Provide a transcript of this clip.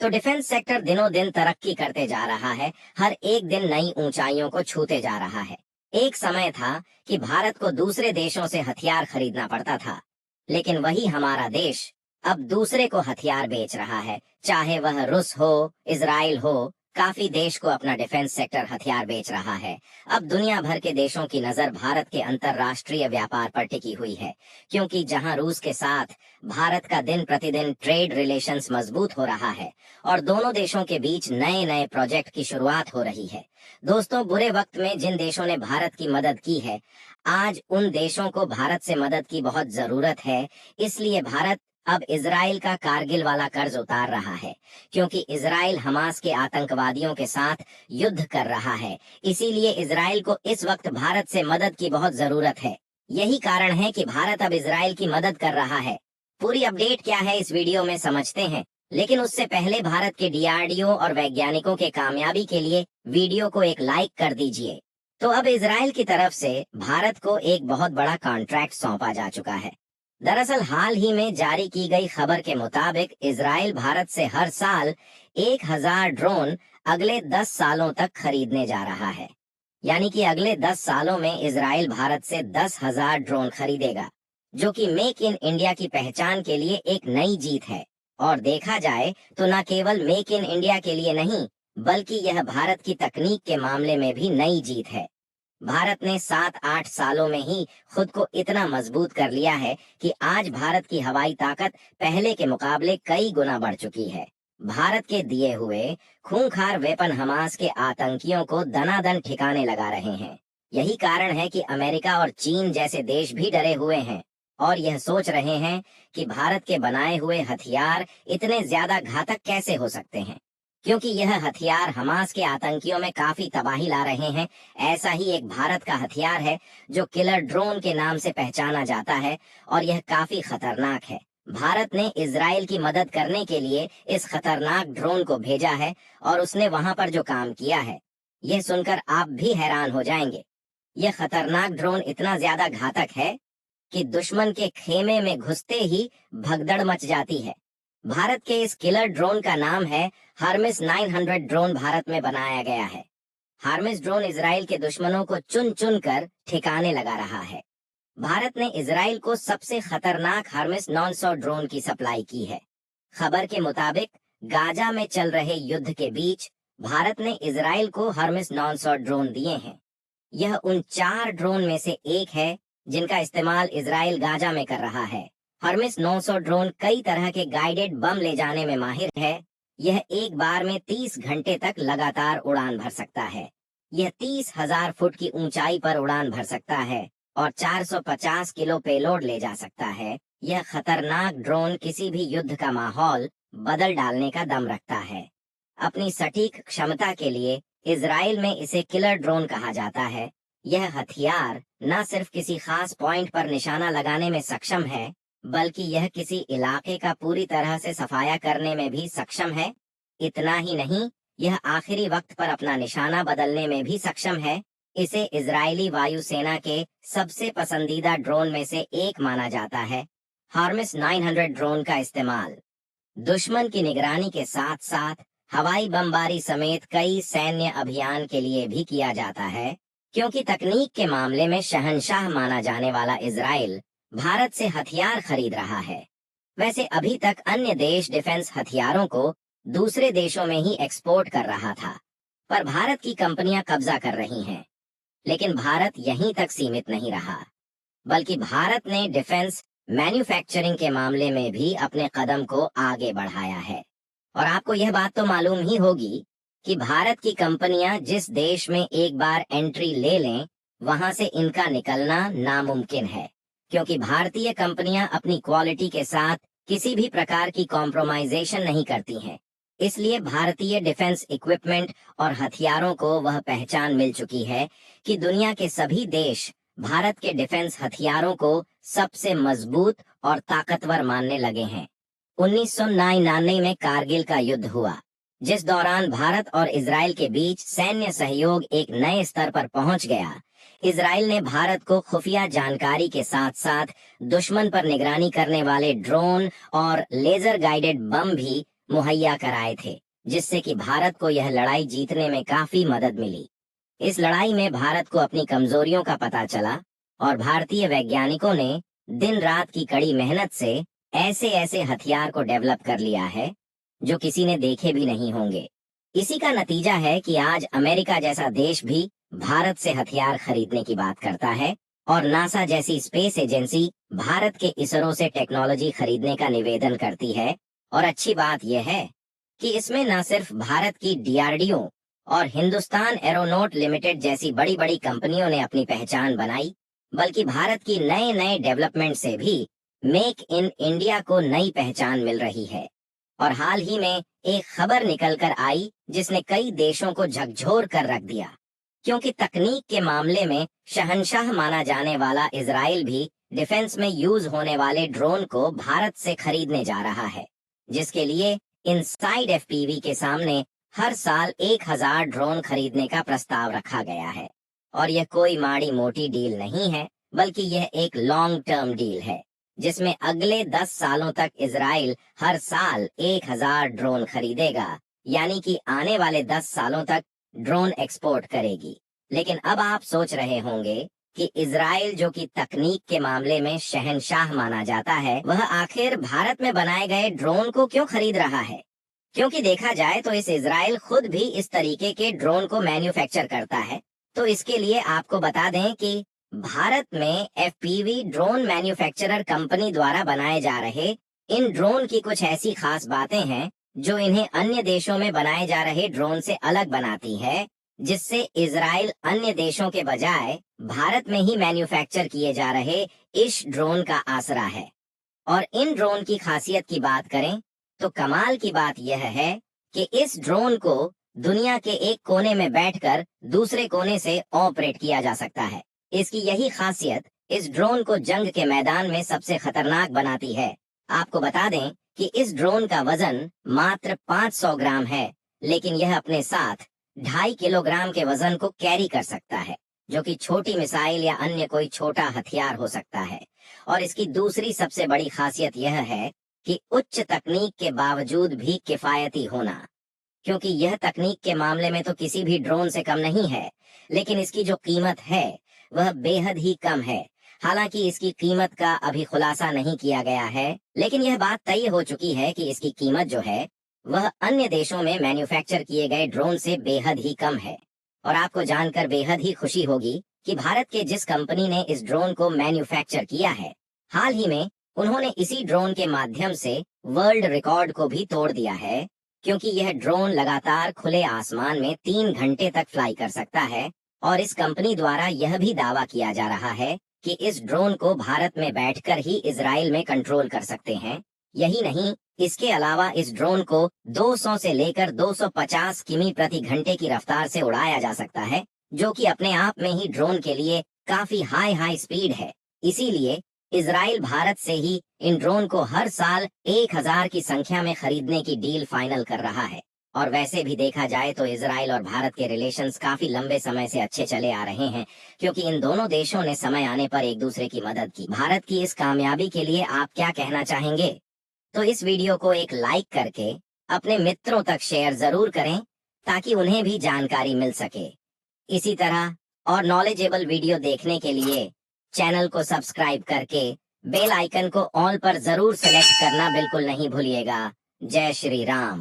तो defence sector दिनों दिन तरक्की करते जा रहा है, हर एक दिन नई ऊंचाइयों को छूते जा रहा है। एक समय था कि भारत को दूसरे देशों से हथियार खरीदना पड़ता था, लेकिन वही हमारा देश अब दूसरे को हथियार बेच रहा है, चाहे वह रूस हो, इजराइल हो। काफी देश को अपना डिफेंस सेक्टर हथियार बेच रहा है। अब दुनिया भर के देशों की नजर भारत के अंतर्राष्ट्रीय व्यापार पर टिकी हुई है, क्योंकि जहां रूस के साथ भारत का दिन प्रतिदिन ट्रेड रिलेशंस मजबूत हो रहा है और दोनों देशों के बीच नए नए प्रोजेक्ट की शुरुआत हो रही है। दोस्तों, बुरे वक्त में जिन देशों ने भारत की मदद की है, आज उन देशों को भारत से मदद की बहुत जरूरत है। इसलिए भारत अब इजराइल का कारगिल वाला कर्ज उतार रहा है, क्योंकि इजराइल हमास के आतंकवादियों के साथ युद्ध कर रहा है। इसीलिए इजराइल को इस वक्त भारत से मदद की बहुत जरूरत है। यही कारण है कि भारत अब इजराइल की मदद कर रहा है। पूरी अपडेट क्या है इस वीडियो में समझते हैं, लेकिन उससे पहले भारत के डीआरडीओ और वैज्ञानिकों के कामयाबी के लिए वीडियो को एक लाइक कर दीजिए। तो अब इजराइल की तरफ से भारत को एक बहुत बड़ा कॉन्ट्रैक्ट सौंपा जा चुका है। दरअसल हाल ही में जारी की गई खबर के मुताबिक इजराइल भारत से हर साल 1000 ड्रोन अगले 10 सालों तक खरीदने जा रहा है। यानी कि अगले 10 सालों में इजराइल भारत से 10,000 ड्रोन खरीदेगा, जो कि मेक इन इंडिया की पहचान के लिए एक नई जीत है। और देखा जाए तो न केवल मेक इन इंडिया के लिए नहीं, बल्कि यह भारत की तकनीक के मामले में भी नई जीत है। भारत ने 7-8 सालों में ही खुद को इतना मजबूत कर लिया है कि आज भारत की हवाई ताकत पहले के मुकाबले कई गुना बढ़ चुकी है। भारत के दिए हुए खूंखार वेपन हमास के आतंकियों को दनादन ठिकाने लगा रहे हैं। यही कारण है कि अमेरिका और चीन जैसे देश भी डरे हुए हैं और यह सोच रहे हैं कि भारत के बनाए हुए हथियार इतने ज्यादा घातक कैसे हो सकते हैं, क्योंकि यह हथियार हमास के आतंकियों में काफी तबाही ला रहे हैं। ऐसा ही एक भारत का हथियार है जो किलर ड्रोन के नाम से पहचाना जाता है और यह काफी खतरनाक है। भारत ने इजराइल की मदद करने के लिए इस खतरनाक ड्रोन को भेजा है और उसने वहां पर जो काम किया है, यह सुनकर आप भी हैरान हो जाएंगे। यह खतरनाक ड्रोन इतना ज्यादा घातक है कि दुश्मन के खेमे में घुसते ही भगदड़ मच जाती है। भारत के इस किलर ड्रोन का नाम है हार्मिस 900 ड्रोन भारत में बनाया गया है। हार्मिस ड्रोन इजराइल के दुश्मनों को चुन चुन कर ठिकाने लगा रहा है। भारत ने इजराइल को सबसे खतरनाक हार्मिस 900 ड्रोन की सप्लाई की है। खबर के मुताबिक गाजा में चल रहे युद्ध के बीच भारत ने इजराइल को हार्मिस 900 ड्रोन दिए हैं। यह उन 4 ड्रोन में से एक है जिनका इस्तेमाल इजराइल गाजा में कर रहा है। हार्मिस 900 ड्रोन कई तरह के गाइडेड बम ले जाने में माहिर है। यह एक बार में 30 घंटे तक लगातार उड़ान भर सकता है। यह 30,000 फुट की ऊंचाई पर उड़ान भर सकता है और 450 किलो पेलोड ले जा सकता है। यह खतरनाक ड्रोन किसी भी युद्ध का माहौल बदल डालने का दम रखता है। अपनी सटीक क्षमता के लिए इजराइल में इसे किलर ड्रोन कहा जाता है। यह हथियार न सिर्फ किसी खास पॉइंट पर निशाना लगाने में सक्षम है, बल्कि यह किसी इलाके का पूरी तरह से सफाया करने में भी सक्षम है। इतना ही नहीं, यह आखिरी वक्त पर अपना निशाना बदलने में भी सक्षम है। इसे इजरायली वायुसेना के सबसे पसंदीदा ड्रोन में से एक माना जाता है। हार्मिस 900 ड्रोन का इस्तेमाल दुश्मन की निगरानी के साथ साथ हवाई बमबारी समेत कई सैन्य अभियान के लिए भी किया जाता है, क्योंकि तकनीक के मामले में शहंशाह माना जाने वाला इजराइल भारत से हथियार खरीद रहा है। वैसे अभी तक अन्य देश डिफेंस हथियारों को दूसरे देशों में ही एक्सपोर्ट कर रहा था, पर भारत की कंपनियां कब्जा कर रही हैं। लेकिन भारत यहीं तक सीमित नहीं रहा, बल्कि भारत ने डिफेंस मैन्युफैक्चरिंग के मामले में भी अपने कदम को आगे बढ़ाया है। और आपको यह बात तो मालूम ही होगी कि भारत की कंपनियां जिस देश में एक बार एंट्री ले लें, वहां से इनका निकलना नामुमकिन है, क्योंकि भारतीय कंपनियां अपनी क्वालिटी के साथ किसी भी प्रकार की कॉम्प्रोमाइजेशन नहीं करती हैं। इसलिए भारतीय डिफेंस इक्विपमेंट और हथियारों को वह पहचान मिल चुकी है कि दुनिया के सभी देश भारत के डिफेंस हथियारों को सबसे मजबूत और ताकतवर मानने लगे हैं। 1999 में कारगिल का युद्ध हुआ, जिस दौरान भारत और इजराइल के बीच सैन्य सहयोग एक नए स्तर पर पहुंच गया। इजराइल ने भारत को खुफिया जानकारी के साथ साथ दुश्मन पर निगरानी करने वाले ड्रोन और लेजर गाइडेड बम भी मुहैया कराए थे, जिससे कि भारत को यह लड़ाई जीतने में काफी मदद मिली। इस लड़ाई में भारत को अपनी कमजोरियों का पता चला और भारतीय वैज्ञानिकों ने दिन रात की कड़ी मेहनत से ऐसे ऐसे हथियार को डेवलप कर लिया है जो किसी ने देखे भी नहीं होंगे। इसी का नतीजा है कि आज अमेरिका जैसा देश भी भारत से हथियार खरीदने की बात करता है और नासा जैसी स्पेस एजेंसी भारत के इसरो से टेक्नोलॉजी खरीदने का निवेदन करती है। और अच्छी बात यह है कि इसमें न सिर्फ भारत की डीआरडीओ और हिंदुस्तान एरोनॉट लिमिटेड जैसी बड़ी बड़ी कंपनियों ने अपनी पहचान बनाई, बल्कि भारत की नए नए डेवलपमेंट से भी मेक इन इंडिया को नई पहचान मिल रही है। और हाल ही में एक खबर निकल कर आई जिसने कई देशों को झकझोर कर रख दिया, क्योंकि तकनीक के मामले में शहंशाह माना जाने वाला इजराइल भी डिफेंस में यूज होने वाले ड्रोन को भारत से खरीदने जा रहा है, जिसके लिए इनसाइड एफपीवी के सामने हर साल 1000 ड्रोन खरीदने का प्रस्ताव रखा गया है। और यह कोई माड़ी मोटी डील नहीं है, बल्कि यह एक लॉन्ग टर्म डील है, जिसमें अगले 10 सालों तक इजराइल हर साल 1000 ड्रोन खरीदेगा, यानी कि आने वाले 10 सालों तक ड्रोन एक्सपोर्ट करेगी। लेकिन अब आप सोच रहे होंगे कि इजराइल, जो कि तकनीक के मामले में शहंशाह माना जाता है, वह आखिर भारत में बनाए गए ड्रोन को क्यों खरीद रहा है? क्योंकि देखा जाए तो इस इजराइल खुद भी इस तरीके के ड्रोन को मैन्युफैक्चर करता है। तो इसके लिए आपको बता दें कि भारत में एफपीवी ड्रोन मैन्युफैक्चरर कंपनी द्वारा बनाए जा रहे इन ड्रोन की कुछ ऐसी खास बातें हैं जो इन्हें अन्य देशों में बनाए जा रहे ड्रोन से अलग बनाती है, जिससे इजराइल अन्य देशों के बजाय भारत में ही मैन्युफैक्चर किए जा रहे इस ड्रोन का आसरा है। और इन ड्रोन की खासियत की बात करें तो कमाल की बात यह है कि इस ड्रोन को दुनिया के एक कोने में बैठकर दूसरे कोने से ऑपरेट किया जा सकता है। इसकी यही खासियत इस ड्रोन को जंग के मैदान में सबसे खतरनाक बनाती है। आपको बता दें कि इस ड्रोन का वजन मात्र 500 ग्राम है, लेकिन यह अपने साथ 2.5 किलोग्राम के वजन को कैरी कर सकता है, जो कि छोटी मिसाइल या अन्य कोई छोटा हथियार हो सकता है। और इसकी दूसरी सबसे बड़ी खासियत यह है कि उच्च तकनीक के बावजूद भी किफायती होना, क्योंकि यह तकनीक के मामले में तो किसी भी ड्रोन से कम नहीं है, लेकिन इसकी जो कीमत है वह बेहद ही कम है। हालांकि इसकी कीमत का अभी खुलासा नहीं किया गया है, लेकिन यह बात तय हो चुकी है कि इसकी कीमत जो है वह अन्य देशों में मैन्युफैक्चर किए गए ड्रोन से बेहद ही कम है। और आपको जानकर बेहद ही खुशी होगी कि भारत के जिस कंपनी ने इस ड्रोन को मैन्युफैक्चर किया है, हाल ही में उन्होंने इसी ड्रोन के माध्यम से वर्ल्ड रिकॉर्ड को भी तोड़ दिया है, क्योंकि यह ड्रोन लगातार खुले आसमान में 3 घंटे तक फ्लाई कर सकता है। और इस कंपनी द्वारा यह भी दावा किया जा रहा है कि इस ड्रोन को भारत में बैठकर ही इजराइल में कंट्रोल कर सकते हैं। यही नहीं, इसके अलावा इस ड्रोन को 200 से लेकर 250 किमी प्रति घंटे की रफ्तार से उड़ाया जा सकता है, जो कि अपने आप में ही ड्रोन के लिए काफी हाई स्पीड है। इसीलिए इजराइल भारत से ही इन ड्रोन को हर साल 1000 की संख्या में खरीदने की डील फाइनल कर रहा है। और वैसे भी देखा जाए तो इजराइल और भारत के रिलेशंस काफी लंबे समय से अच्छे चले आ रहे हैं, क्योंकि इन दोनों देशों ने समय आने पर एक दूसरे की मदद की। भारत की इस कामयाबी के लिए आप क्या कहना चाहेंगे? तो इस वीडियो को एक लाइक करके अपने मित्रों तक शेयर जरूर करें, ताकि उन्हें भी जानकारी मिल सके। इसी तरह और नॉलेजेबल वीडियो देखने के लिए चैनल को सब्सक्राइब करके बेल आइकन को ऑल पर जरूर सेलेक्ट करना बिल्कुल नहीं भूलिएगा। जय श्री राम।